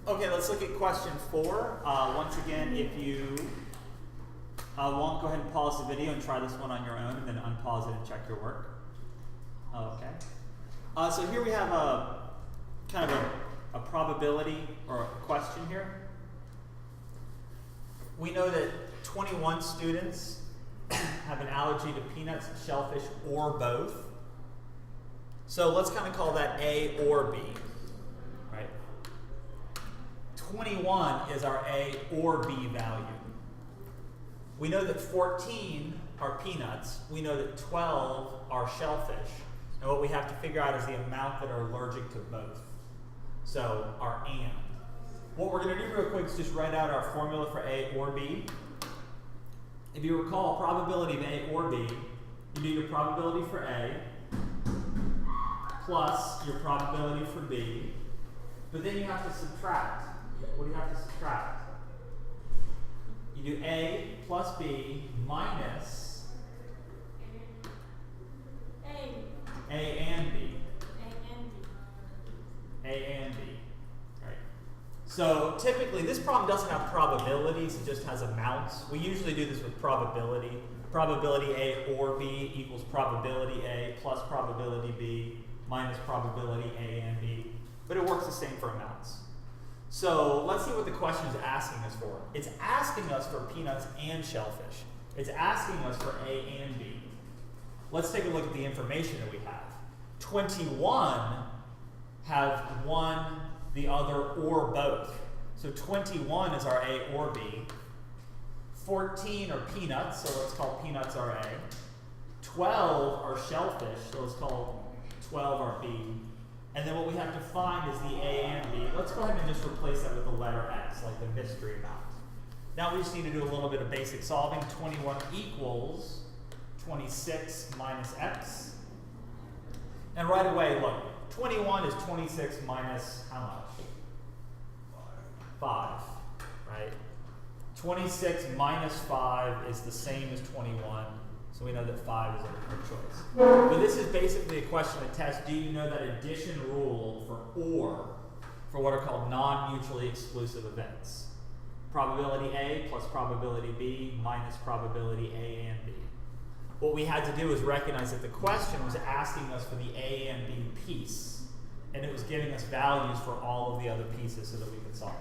Okay, let's look at question 4. Once again, if you want, go ahead and pause the video and try this one on your own, and then unpause it and check your work. Okay. So here we have a kind of a probability or a question here. We know that 21 students have an allergy to peanuts, shellfish, or both. So let's kind of call that A or B, right? 21 is our A or B value. We know that 14 are peanuts. We know that 12 are shellfish. And what we have to figure out is the amount that are allergic to both. So our and. What we're going to do real quick is just write out our formula for A or B. If you recall, probability of A or B, you do your probability for A plus your probability for B, but then you have to subtract. What do you have to subtract? You do A plus B minus A and B. A and B. Right. So typically, this problem doesn't have probabilities, it just has amounts. We usually do this with probability. Probability A or B equals probability A plus probability B minus probability A and B. But it works the same for amounts. So let's see what the question is asking us for. It's asking us for peanuts and shellfish. It's asking us for A and B. Let's take a look at the information that we have. 21 have one, the other, or both. So 21 is our A or B. 14 are peanuts, so let's call peanuts our A. 12 are shellfish, so let's call 12 our B. And then what we have to find is the A and B. Let's go ahead and just replace that with the letter X, like the mystery amount. Now we just need to do a little bit of basic solving. 21 equals 26 minus X. And right away, look, 21 is 26 minus how much? 5, right? 26 minus 5 is the same as 21, so we know that 5 is our choice. But this is basically a question that tests, do you know that addition rule for what are called non-mutually exclusive events? Probability A plus probability B minus probability A and B. What we had to do is recognize that the question was asking us for the A and B piece, and it was giving us values for all of the other pieces so that we could solve.